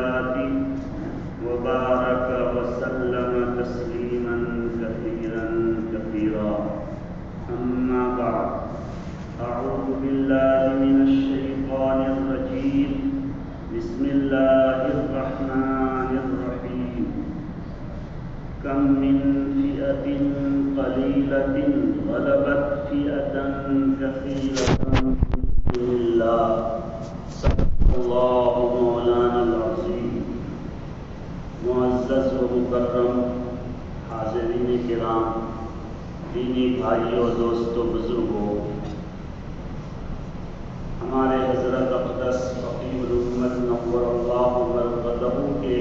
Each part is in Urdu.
حياته وبارك وسلم تسليما كثيرا كثيرا. أما بعد، أعوذ بالله من الشيطان الرجيم. بسم الله الرحمن الرحيم. كم من فئة قليلة غلبت فئة كثيرة بإذن الله. صدق الله مولانا العظيم. معزز و مکرم حاضرین کرام، دینی بھائیوں، دوستوں، بزرگوں، ہمارے حضرت اقدس فقیہ الامت نور اللہ مرقدہ کے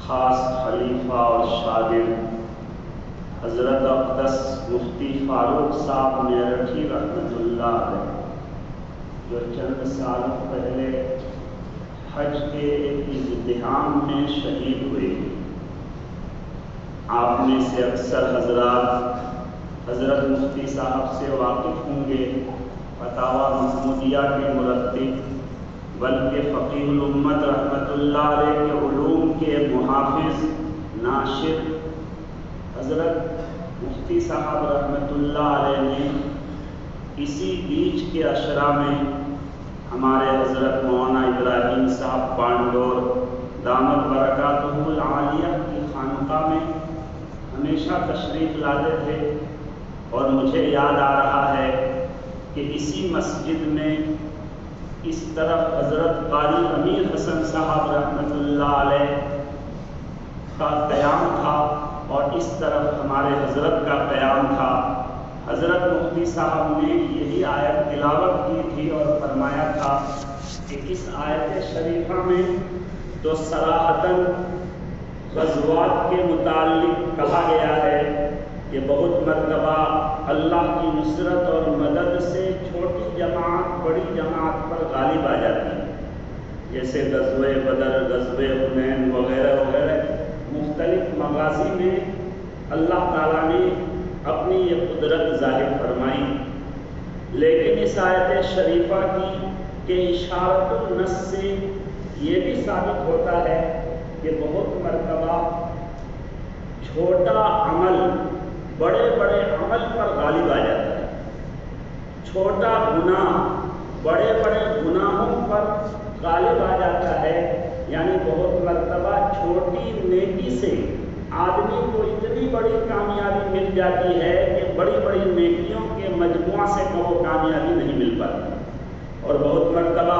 خاص خلیفہ اور شاگرد حضرت اقدس مفتی فاروق صاحب میرٹھی رحمۃ اللہ علیہ، جو چند سال پہلے حج کے ایک اجتماع میں شہید ہوئے. آپ میں سے اکثر حضرات حضرت مفتی صاحب سے واقف ہوں گے. فتاوی محمودیہ کے مرتب بلکہ فقیہ الامت رحمۃ اللہ علیہ کے علوم کے محافظ ناشر حضرت مفتی صاحب رحمۃ اللہ علیہ نے اسی بیچ کے عشرہ میں ہمارے حضرت مولانا ابراہیم صاحب پانڈور دامت برکاتہ العالیہ کی خانقاہ میں ہمیشہ تشریف لاتے تھے، اور مجھے یاد آ رہا ہے کہ اسی مسجد میں اس طرف حضرت قاری امیر حسن صاحب رحمۃ اللہ علیہ کا قیام تھا اور اس طرف ہمارے حضرت کا قیام تھا. حضرت مفتی صاحب نے یہی آیت تلاوت کی تھی اور فرمایا تھا کہ اس آیت شریفہ میں تو صراحتاً غزوات کے متعلق کہا گیا ہے کہ بہت مرتبہ اللہ کی نصرت اور مدد سے چھوٹی جماعت بڑی جماعت پر غالب آ جاتی ہے، جیسے غزوہ بدر، غزوہ حنین وغیرہ وغیرہ مختلف مغازی میں اللہ تعالیٰ نے اپنی یہ قدرت ظاہر فرمائی. لیکن اس آیت شریفہ کی کہ اشارت النص سے یہ بھی ثابت ہوتا ہے کہ بہت مرتبہ چھوٹا عمل بڑے بڑے عمل پر غالب آ جاتا ہے، چھوٹا گناہ بڑے بڑے گناہوں پر غالب آ جاتا ہے. یعنی بہت مرتبہ چھوٹی نیکی سے آدمی کو اتنی بڑی کامیابی مل جاتی ہے کہ بڑی بڑی نیکیوں کے مجموعہ سے وہ کامیابی نہیں مل پاتی، اور بہت مرتبہ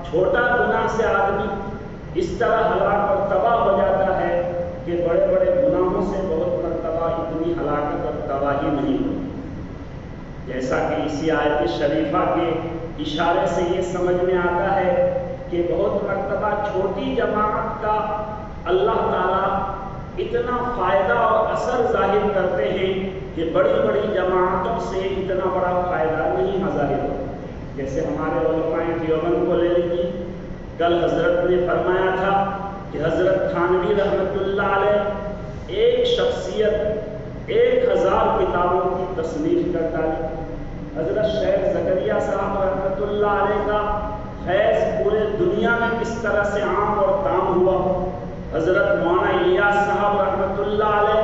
چھوٹا گناہ سے آدمی اس طرح ہلاک اور تباہ ہو جاتا ہے کہ بڑے بڑے گناہوں سے بہت مرتبہ اتنی ہلاکت اور تباہی نہیں ہوتی. جیسا کہ اسی آیت شریفہ کے اشارے سے یہ سمجھ میں آتا ہے کہ بہت مرتبہ چھوٹی جماعت کا اللہ تعالیٰ اتنا فائدہ اور اثر ظاہر کرتے ہیں کہ بڑی بڑی جماعتوں سے اتنا بڑا فائدہ نہیں ظاہر ہوتا. جیسے ہمارے علماء دیوبند کو لے لیجیے. کل حضرت نے فرمایا تھا کہ حضرت تھانوی رحمۃ اللہ علیہ ایک شخصیت 1000 کتابوں کی تصنیف کرتا ہے. حضرت شیخ زکریا صاحب رحمۃ اللہ علیہ کا فیض پورے دنیا میں کس طرح سے عام اور تام ہوا. حضرت مولانا الیاس صاحب رحمۃ اللہ علیہ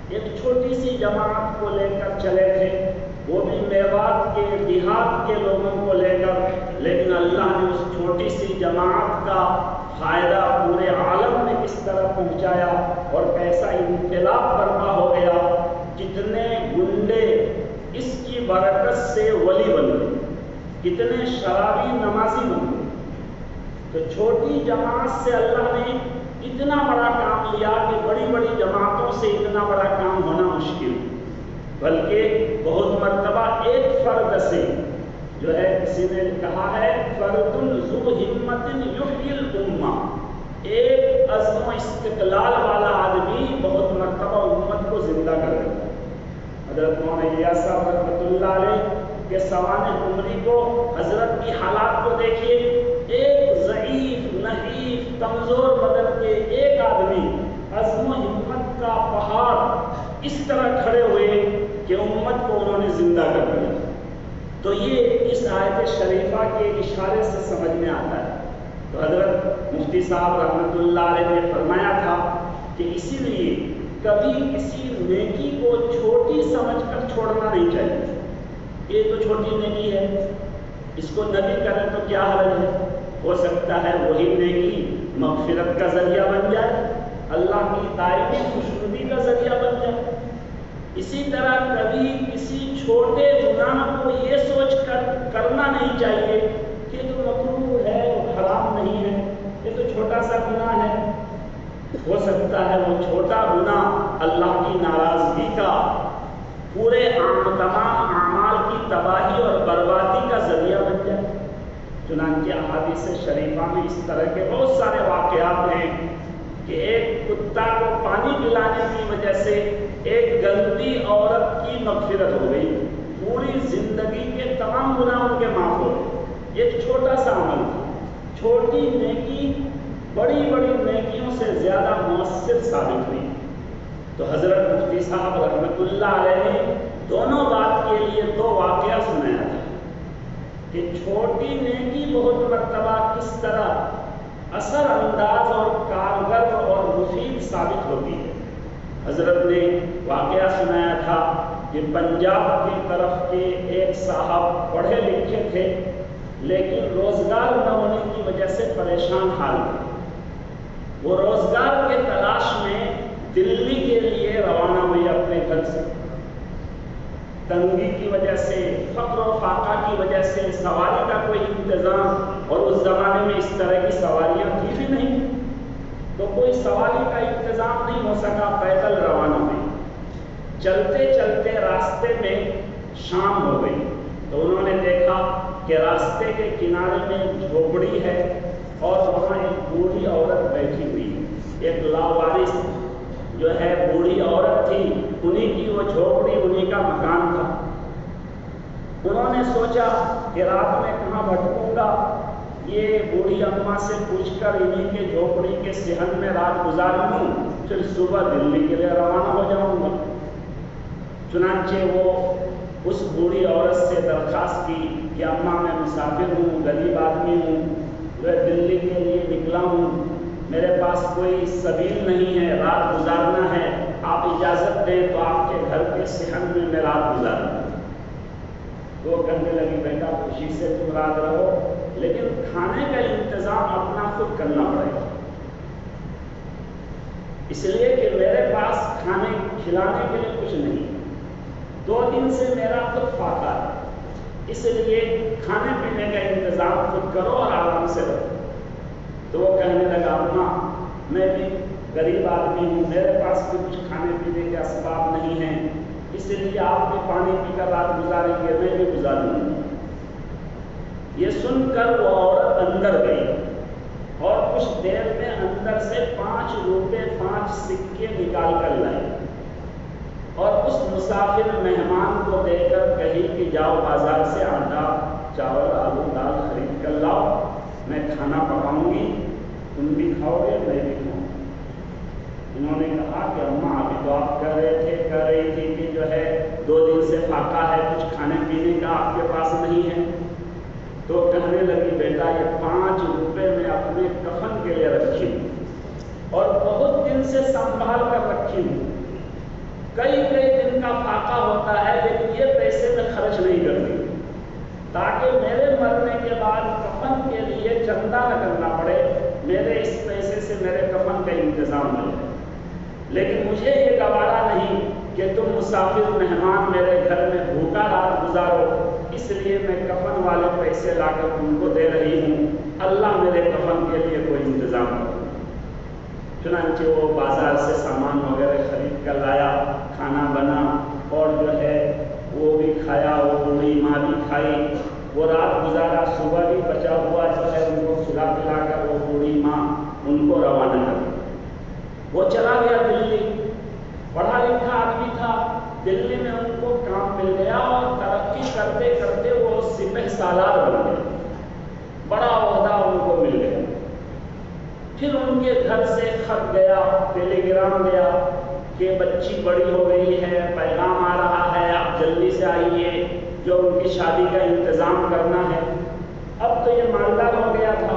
ایک چھوٹی سی جماعت کو لے کر چلے تھے، وہ بھی میوات کے دیہات کے لوگوں کو لے کر، لیکن اللہ نے اس چھوٹی سی جماعت کا فائدہ پورے عالم میں کس طرح پہنچایا اور کیسا انقلاب برپا ہو گیا. کتنے گنڈے اس کی برکت سے ولی بن گئے، کتنے شرابی نمازی بن گئے. تو چھوٹی جماعت سے اللہ نے اتنا بڑا کام لیا کہ بڑی بڑی جماعتوں سے اتنا بڑا کام ہونا مشکل، بلکہ بہت مرتبہ ایک فرد سے جو ہے، کسی نے کہا ہے فرد ذو ہمت یحیی الامہ، ایک عزم و استقلال والا آدمی بہت مرتبہ امت کو زندہ کر دیتا ہے. حضرت مولانا الیاس صاحب رحمۃ اللہ علیہ کے سوانح عمری کو، حضرت کی حالات کو دیکھیے. ایک ضعیف نحیف کمزور بدن کے ایک آدمی عزم و ہمت کا پہاڑ اس طرح کھڑے ہوئے کہ امت کو انہوں نے زندہ کر دیا. تو یہ اس آیت شریفہ کے اشارے سے سمجھ میں آتا ہے. تو حضرت مفتی صاحب رحمۃ اللہ علیہ نے فرمایا تھا کہ اسی لیے کبھی کسی نیکی کو چھوٹی سمجھ کر چھوڑنا نہیں چاہیے. یہ تو چھوٹی نیکی ہے، اس کو نہ بھی کریں تو کیا حرج ہے، ہو سکتا ہے وہی نیکی مغفرت کا ذریعہ بن جائے، اللہ کی دائمی خوشنودی کا ذریعہ بن جائے. اسی طرح کبھی کسی چھوٹے گناہ کو یہ سوچ کر کرنا نہیں چاہیے کہ یہ تو مکروہ ہے، حرام نہیں ہے، یہ تو چھوٹا سا گناہ ہے. ہو سکتا ہے وہ چھوٹا گناہ اللہ کی ناراضگی کا، پورے تمام اعمال کی تباہی اور بربادی کا ذریعہ بن جائے. چنانچہ احادیث شریفہ میں اس طرح کے بہت سارے واقعات ہیں کہ ایک کتا کو پانی پلانے کی وجہ سے ایک گندی عورت کی مغفرت ہو گئی، پوری زندگی کے تمام گناہ ان کے معاف ہو گئے. ایک چھوٹا سا عمل تھا. چھوٹی نیکی بڑی بڑی نیکیوں سے زیادہ مؤثر ثابت ہوئی. تو حضرت مفتی صاحب رحمۃ اللہ علیہ نے دونوں بات کے لیے دو واقعہ سنایا تھا کہ چھوٹی نیکی بہت مرتبہ کس طرح اثر انداز اور کارگر اور مفید ثابت ہوتی ہے. حضرت نے واقعہ سنایا تھا کہ پنجاب کی طرف کے ایک صاحب پڑھے لکھے تھے لیکن روزگار نہ ہونے کی وجہ سے پریشان حال تھے. وہ روزگار کے تلاش میں دلی کے لیے روانہ ہوئے اپنے گھر سے. تنگی کی وجہ سے، فقر و فاقہ کی وجہ سے سواری کا کوئی انتظام، اور اس زمانے میں اس طرح کی سواریاں تھی بھی نہیں، تو کوئی سواری کا انتظام نہیں ہو سکا. پیدل روانہ ہوئے. چلتے چلتے راستے میں شام ہو گئی تو انہوں نے دیکھا کہ راستے کے کنارے میں جھوپڑی ہے اور وہاں ایک بوڑھی عورت بیٹھی ہوئی ہے. ایک لاوارث جو ہے بوڑھی عورت تھی، انہی کی وہ جھوپڑی، انہی کا مکان تھا. انہوں نے سوچا کہ رات میں کہاں بھٹکوں گا، یہ بوڑھی اماں سے پوچھ کر انہی کے جھوپڑی کے صحن میں رات گزار لوں، پھر صبح دلی کے لیے روانہ ہو جاؤں گا. چنانچہ وہ اس بوڑھی عورت سے درخواست کی کہ اماں میں مسافر ہوں، غریب آدمی ہوں، میں دلی کے لیے نکلا ہوں، میرے پاس کوئی سبیل نہیں ہے، رات گزارنا ہے، آپ اجازت دیں تو آپ کے گھر کے صحن میں میں رات گزاروں. وہ کہنے لگی بیٹا خوشی سے تم رات رہو، لیکن کھانے کا انتظام اپنا خود کرنا پڑے گا، اس لیے کہ میرے پاس کھانے کھلانے کے لیے کچھ نہیں. 2 دن سے میرا خود فاقہ ہے، اس لیے کھانے پینے کا انتظام خود کرو اور آرام سے رہو. تو وہ کہنے لگا اماں میں بھی غریب آدمی ہوں، میرے پاس بھی کچھ کھانے پینے کے اسباب نہیں ہیں، اس لیے آپ بھی پانی پی کر رات گزاریں گے، میں بھی گزاروں گی. یہ سن کر وہ عورت اندر گئی اور کچھ دیر میں اندر سے 5 روپے 5 سکے نکال کر لائی اور اس مسافر مہمان کو دے کر کہی کہ جاؤ بازار سے آٹا چاول آلو دال خرید کر لاؤ، میں کھانا پکاؤں گی، تم بھی کھاؤ گے میں بھی کھاؤں گی. انہوں نے کہا کہ اماں ابھی تو آپ کہہ رہی تھی کہ جو ہے 2 دن سے فاقہ ہے، کچھ کھانے پینے کا آپ کے پاس نہیں ہے. تو کہنے لگی بیٹا یہ 5 روپے میں اپنے کفن کے لیے رکھی ہوں اور بہت دن سے سنبھال کر رکھی ہوں. کئی دن کا فاقہ ہوتا ہے لیکن یہ پیسے میں خرچ نہیں کرتی تاکہ میرے مرنے کے بعد کفن کے لیے چندہ نہ کرنا پڑے، میرے اس پیسے سے میرے کفن کا انتظام ہو جائے. لیکن مجھے یہ گوارا نہیں کہ تم مسافر مہمان میرے گھر میں بھوکا رات گزارو، اس لیے میں کفن والے پیسے لا کر تم کو دے رہی ہوں، اللہ میرے کفن کے لیے کوئی انتظام کرو. چنانچہ وہ بازار سے سامان وغیرہ خرید کر لایا، کھانا بنا اور جو ہے وہ بھی کھایا، وہ بوڑھی ماں بھی کھائی، وہ رات گزارا. صبح بھی بچا ہوا جو ہے ان کو کھلا پلا کر وہ بوڑھی ماں ان کو روانہ کر دی. وہ چلا گیا دلی. پڑھا لکھا آدمی تھا، دلی میں ان کو کام مل گیا اور ترقی کرتے کرتے وہ سپہ سالار بن گئے، بڑا عہدہ ان کو مل گیا. پھر ان کے گھر سے خط گیا، ٹیلی گرام گیا کہ بچی بڑی ہو گئی ہے، پیغام آ رہا ہے، آپ جلدی سے آئیے، جو ان کی شادی کا انتظام کرنا ہے. اب تو یہ مالدار ہو گیا تھا.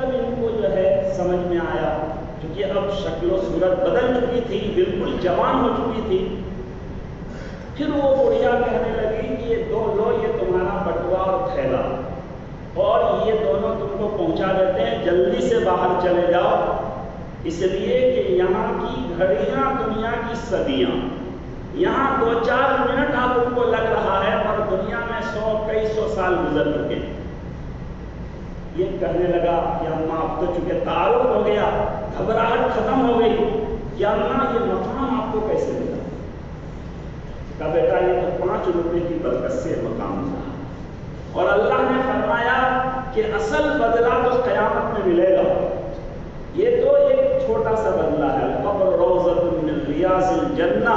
تب ان کو جو ہے سمجھ میں آیا، کیونکہ اب شکل و صورت بدل چکی تھی، بالکل جوان ہو چکی تھی۔ پھر وہ بڑھیا کہنے لگی کہ یہ دو لو، یہ تمہارا بٹوا اور تھیلا، اور یہ دونوں تم کو پہنچا دیتے ہیں، جلدی سے باہر چلے جاؤ، اس لیے کہ یہاں کی گھڑیاں دنیا کی صدیاں، یہاں 2-4 منٹ آپ ان کو لگ رہا ہے اور دنیا میں 100 کئی 100 سال گزر چکے۔ یہ کہنے لگا کہ اماں اب تو چونکہ تعارف ہو گیا، گھبراہٹ ختم ہو گئی کہ اماں یہ مقام آپ کو کیسے ملا؟ کہا بیٹا یہ تو 5 روپے کی برکت سے مقام تھا، اور اللہ نے فرمایا کہ اصل بدلہ تو قیامت میں ملے گا، یہ تو ایک چھوٹا سا بدلہ ہے، قبر روضۃ من ریاض الجنہ،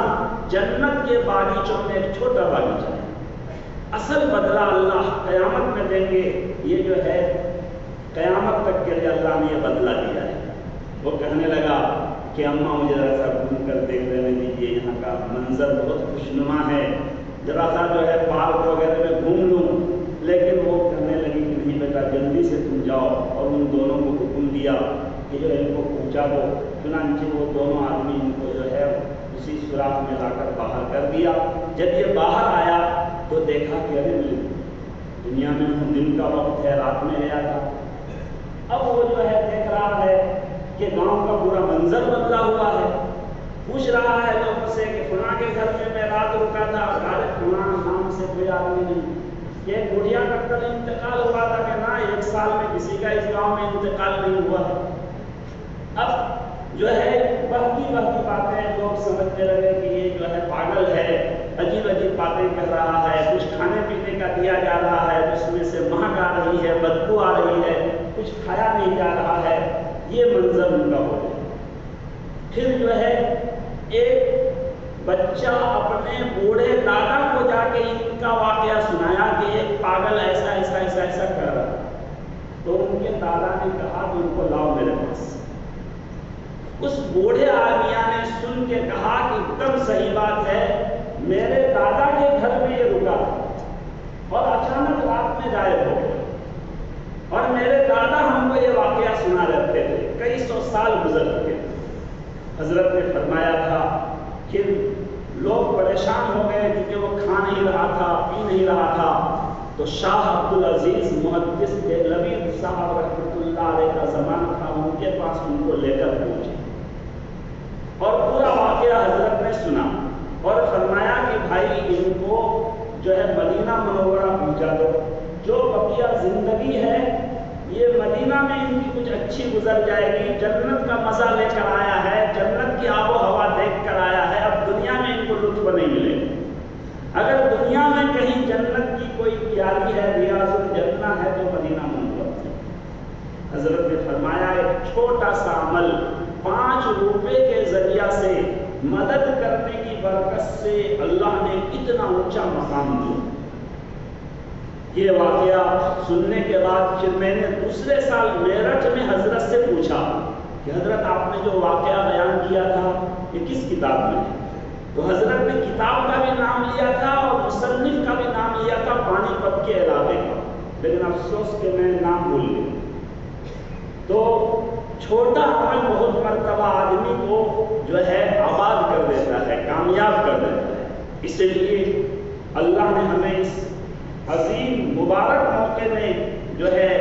جنت کے باغیچوں میں ایک چھوٹا باغیچہ ہے، اصل بدلہ اللہ قیامت میں دیں گے، یہ جو ہے قیامت تک کے لیے اللہ نے یہ بدلہ دیا ہے۔ وہ کہنے لگا کہ اماں مجھے ذرا سا گھوم کر دیکھ لینے دیجیے، یہاں کا منظر بہت خوشنما ہے، ذرا سا جو ہے پارک وغیرہ میں گھوم لوں، لیکن وہ کہنے لگی کہ نہیں بیٹا جلدی سے تم جاؤ، اور ان دونوں کو حکم دیا کہ جو ان کو پہنچا دو۔ چنانچہ وہ دونوں آدمی ان کو جو ہے اسی سوراخ میں لا کر باہر کر دیا۔ جب یہ باہر آیا تو دیکھا کہ ارے دنیا میں دن کا وقت ہے، رات میں گیا تھا۔ اب وہ جو ہے دیکھ رہا ہے کہ گاؤں کا پورا منظر بدلا ہوا ہے، پوچھ رہا ہے لوگوں سے کہ فلاں کے گھر میں رات رکا تھا، ارے فلاں نام سے کوئی آدمی نہیں، یہ بڑھیا کا کل انتقال ہوا تھا کہ نہ 1 سال میں کسی کا اس گاؤں میں انتقال نہیں ہوا ہے۔ اب جو ہے بہتی باتیں لوگ سمجھنے لگے کہ یہ جو ہے پاگل ہے، عجیب باتیں کر رہا ہے، کچھ کھانے پینے کا دیا جا رہا ہے جس میں سے مہک آ رہی ہے، بدبو آ رہی ہے، کچھ کھایا نہیں جا رہا ہے، یہ منظر ان کا ہو گیا۔ پھر جو ہے ایک بچہ اپنے بوڑھے دادا کو جا کے ان کا واقعہ سنایا کہ ایک پاگل ایسا ایسا ایسا ایسا کر رہا، تو ان کے دادا نے کہا کہ ان کو لاؤ میرے پاس۔ اس بوڑھے آدمیاں نے سن کے کہا کہ ایک دم صحیح بات ہے، میرے دادا کے گھر میں یہ رکا اور اچانک رات میں غائب ہو گیا، اور میرے دادا ہم کو یہ واقعہ سنا رہتے تھے، کئی 100 سال گزر چکے۔ حضرت نے فرمایا تھا کہ لوگ پریشان ہو گئے کیونکہ وہ کھا نہیں رہا تھا، پی نہیں رہا تھا، تو شاہ عبدالعزیز محدث دہلوی صاحب رحمۃ اللہ علیہ کا زمانہ تھا، ان کے پاس ان کو لے کر پہنچے اور پورا واقعہ حضرت نے سنا، اور فرمایا کہ بھائی ان کو جو ہے مدینہ منورہ پہنچا دو، جو بقیہ زندگی ہے یہ مدینہ میں ان کی کچھ اچھی گزر جائے گی، جنت کا مزہ لے کر آیا ہے، جنت کی آب و ہوا دیکھ کر آیا ہے، اب دنیا میں ان کو لطف نہیں ملے گا۔ اگر دنیا میں کہیں جنت کی کوئی پیاری ہے، ریاض الجنہ ہے، تو مدینہ منورہ۔ حضرت نے فرمایا ایک چھوٹا سا عمل 5 روپے کے ذریعہ سے مدد کرنے کی برکت سے اللہ نے اتنا اونچا مقام دیا۔ یہ واقعہ سننے کے بعد پھر میں نے دوسرے سال میرٹھ میں حضرت سے پوچھا کہ حضرت آپ نے جو واقعہ بیان کیا تھا یہ کس کتاب میں ہے؟ تو حضرت نے کتاب کا بھی نام لیا تھا اور مصنف کا بھی نام لیا تھا، پانی پت کے علاقے کا، لیکن افسوس کہ میں نام بھول گیا۔ تو چھوٹا عمل بہت مرتبہ آدمی کو جو ہے آباد کر دیتا ہے، کامیاب کر دیتا ہے۔ اس لیے اللہ نے ہمیں اس عظیم مبارک موقع میں جو ہے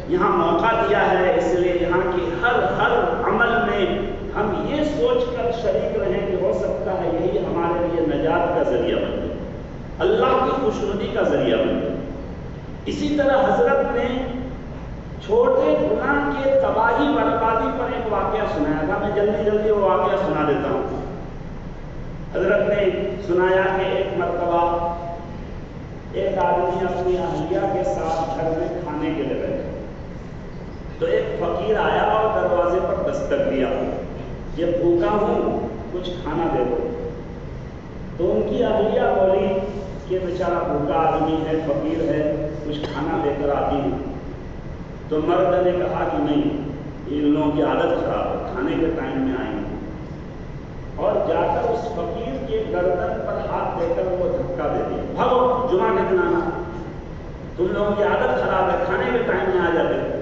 یہاں موقع دیا ہے، اس لیے یہاں کی ہر عمل میں ہم یہ سوچ کر شریک رہیں کہ ہو سکتا ہے یہی ہمارے لیے نجات کا ذریعہ بن جائے، اللہ کی خوشنودی کا ذریعہ بن جائے۔ اسی طرح حضرت نے چھوٹے گناہ کے تباہی بربادی پر ایک واقعہ سنایا تھا، میں جلدی وہ واقعہ سنا دیتا ہوں۔ حضرت نے سنایا کہ ایک مرتبہ ایک آدمی اپنی اہلیہ کے ساتھ گھر میں کھانے کے لیے بیٹھے، تو ایک فقیر آیا اور دروازے پر دستک دیا، یہ بھوکا ہوں کچھ کھانا دے دو۔ تو ان کی اہلیہ بولی کہ بیچارہ بھوکا آدمی ہے، فقیر ہے، کچھ کھانا دے کر آتی ہوں۔ تو مرد نے کہا کہ نہیں، ان لوگوں کی عادت خراب ہے، کھانے کے ٹائم میں آئیں گے، اور جا کر اس فقیر کے گردن پر ہاتھ دے کر وہ دھکا دے دیا، بھاگو جمعہ کے دن آنا، تم لوگوں کی عادت خراب ہے، کھانے کے ٹائم میں آ جاتے۔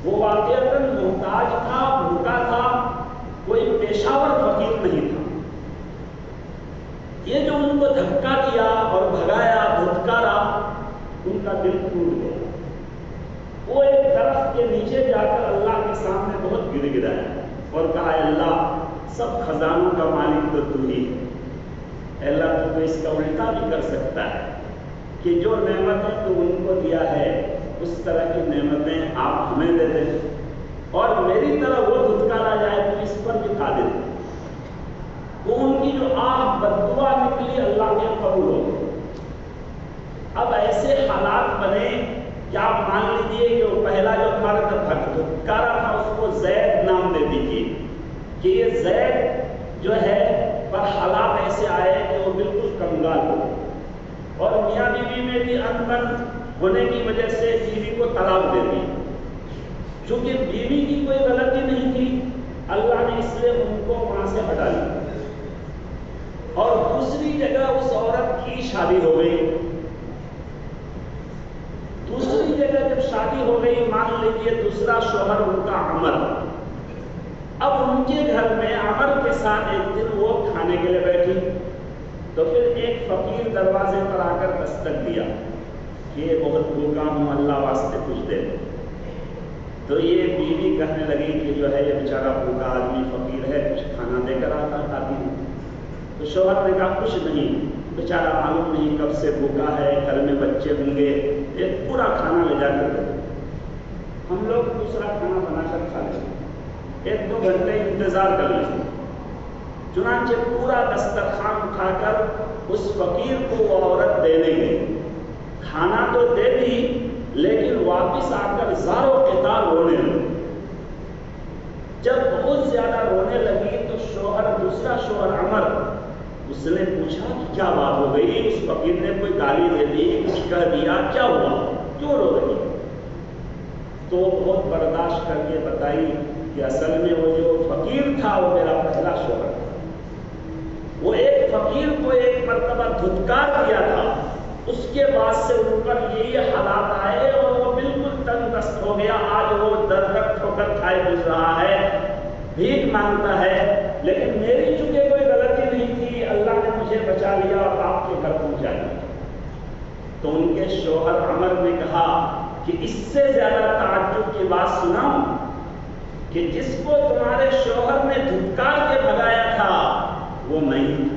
وہ واقعتاً محتاج تھا، بھوکا تھا، کوئی پیشاور فقیر نہیں تھا۔ یہ جو ان کو دھکا دیا اور بھگایا، دھتکارا، ان کا دل ٹوٹ گیا۔ وہ ایک درخت کے نیچے جا کر اللہ کے سامنے بہت گر گرایا اور کہا، اے اللہ، سب خزانوں کا مالک تو تو ہی ہے۔ اے اللہ، تو اس کا الٹا بھی کر سکتا ہے کہ جو نعمتیں تو ان کو دیا ہے اس طرح کی نعمتیں آپ ہمیں دے دیں، اور میری طرح وہ دھتکارا جائے تو اس پر بھی کھا دے۔ وہ ان کی جو آہ بددعا نکلی اللہ کے قبول ہو گئی۔ اب ایسے حالات بنے کہ آپ مان لیجیے کہ وہ پہلا جو مرد دھتکارا تھا اس کو زید نام دے دیجیے کہ یہ زید جو ہے، پر حالات ایسے آئے کہ وہ بالکل کنگال ہو، اور میاں بیوی میں بھی انبن ہونے کی وجہ سے بیوی کو طلاق دے دی۔ چونکہ بیوی کی کوئی غلطی نہیں تھی، اللہ نے اس لیے ان کو وہاں سے ہٹا لیا، اور دوسری جگہ اس عورت کی شادی ہو گئی۔ دوسری جگہ جب شادی ہو گئی، مان لیجیے دوسرا شوہر ان کا عمر، اب ان کے گھر میں عمر کے ساتھ ایک دن وہ کھانے کے لیے بیٹھی، تو پھر ایک فقیر دروازے پر آ کر دستک دیا کہ یہ بہت بھوکا ہوں، اللہ واسطے کچھ دے دو۔ تو یہ بیوی کہنے لگی کہ جو ہے یہ بیچارہ بھوکا آدمی فقیر ہے، کچھ کھانا دے کر آتا کھاتی ہوں۔ تو شوہر نے کہا، کچھ نہیں، بیچارہ معلوم نہیں کب سے بھوکا ہے، گھر میں بچے ہوں گے، ایک پورا کھانا لے جا کر دے دو، ہم لوگ دوسرا کھانا بنا کر کھا لیں، 1-2 گھنٹے انتظار کر لیں۔ چنانچہ پورا دسترخوان اٹھا کر اس فقیر کو وہ عورت دینے گئی۔ کھانا تو دے دی، لیکن واپس آ کر زار و قطار رونے لگی۔ جب بہت زیادہ رونے لگی تو دوسرا شوہر عمر، اس نے پوچھا کہ کیا بات ہو گئی؟ اس فقیر نے کوئی گالی دے دی، کچھ کہہ دیا، کیا ہوا، کیوں رو رہی؟ تو بہت برداشت کر کے بتائی کہ اصل میں وہ جو فقیر تھا وہ میرا پہلا شوہر تھا، وہ ایک فقیر کو ایک مرتبہ دھتکار دیا تھا، اس کے بعد سے ان پر یہ حالات آئے اور وہ بالکل تنگ دست ہو گیا۔ آج وہ در در ٹھوکر کھائے گزر رہا ہے، بھیک مانگتا ہے، لیکن میری چونکہ کوئی غلطی نہیں تھی، اللہ نے مجھے بچا لیا اور آپ کے گھر پہنچا دیا۔ تو ان کے شوہر عمر نے کہا کہ اس سے زیادہ تعجب کی بات سناؤں کہ جس کو تمہارے شوہر نے دھتکار کے بھگایا تھا وہ نہیں،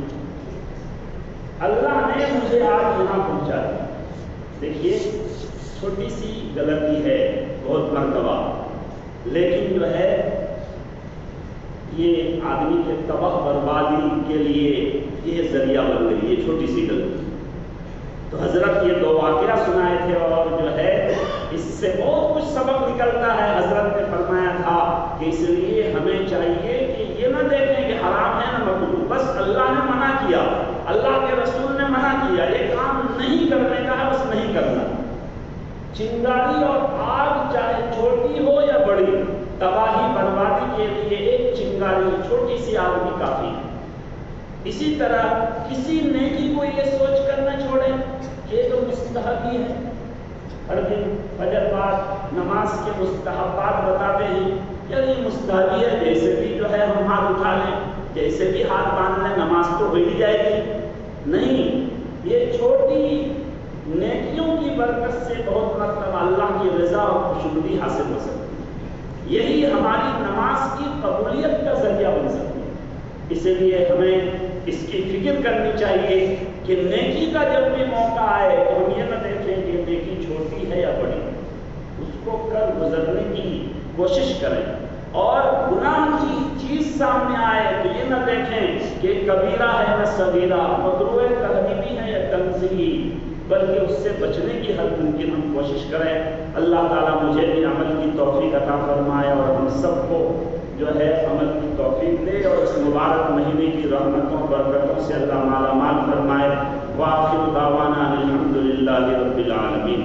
اللہ نے مجھے آج یہاں پہنچا دیا۔ دیکھیے، چھوٹی سی غلطی ہے بہت مرتبہ، لیکن جو ہے یہ آدمی کے تباہ بربادی کے لیے یہ ذریعہ بن گئی، یہ چھوٹی سی غلطی۔ تو حضرت یہ 2 واقعہ سنائے تھے، اور جو ہے اس سے بہت کچھ سبق نکلتا ہے۔ حضرت نے فرمایا تھا کہ اس لیے ہمیں چاہیے کہ یہ نہ دیکھیں کہ حرام ہے نہ مکروہ، بس اللہ نے منع کیا، اللہ کے رسول نے منع کیا، یہ کام نہیں کرنے کا ہے، بس نہیں کرنا۔ چنگاری اور آگ چاہے چھوٹی ہو یا بڑی، تباہی بربادی کے لیے ایک چنگاری، چھوٹی سی آگ بھی کافی ہے۔ اسی طرح کسی نیکی کو یہ سوچ کر نہ چھوڑیں کہ یہ تو مستحب ہی ہے۔ ہر دن فجر بعد نماز کے مستحبات بتاتے ہیں، یعنی مستحب ہے، جیسے بھی جو ہے ہم ہاتھ اٹھا لیں، جیسے بھی ہاتھ باندھ لیں، نماز تو ہو ہی جائے گی۔ نہیں، یہ چھوٹی نیکیوں کی برکت سے بہت مرتبہ اللہ کی رضا اور خوشنودی حاصل ہو سکتی ہے، یہی ہماری نماز کی قبولیت کا ذریعہ بن سکتی ہے۔ اس لیے ہمیں اس کی فکر کرنی چاہیے کہ نیکی کا جب بھی موقع آئے تو ہم یہ نہ دیکھیں کہ نیکی چھوٹی ہے یا بڑی، اس کو کر گزرنے کی کوشش کریں، اور گناہ کی چیز سامنے آئے تو یہ نہ دیکھیں کہ کبیرہ ہے نہ صغیرہ، مکروہ تحریمی ہے یا تنزیہی، بلکہ اس سے بچنے کی ہر ممکن ہم کوشش کریں۔ اللہ تعالیٰ مجھے بھی عمل کی توفیق عطا فرمائے اور ہم سب کو جو ہے عمل کی توفیق دے، اور اس مبارک مہینے کی رحمتوں برکتوں سے اللہ مالا مال فرمائے۔ وآخر دعوانا الحمد للہ رب العالمین۔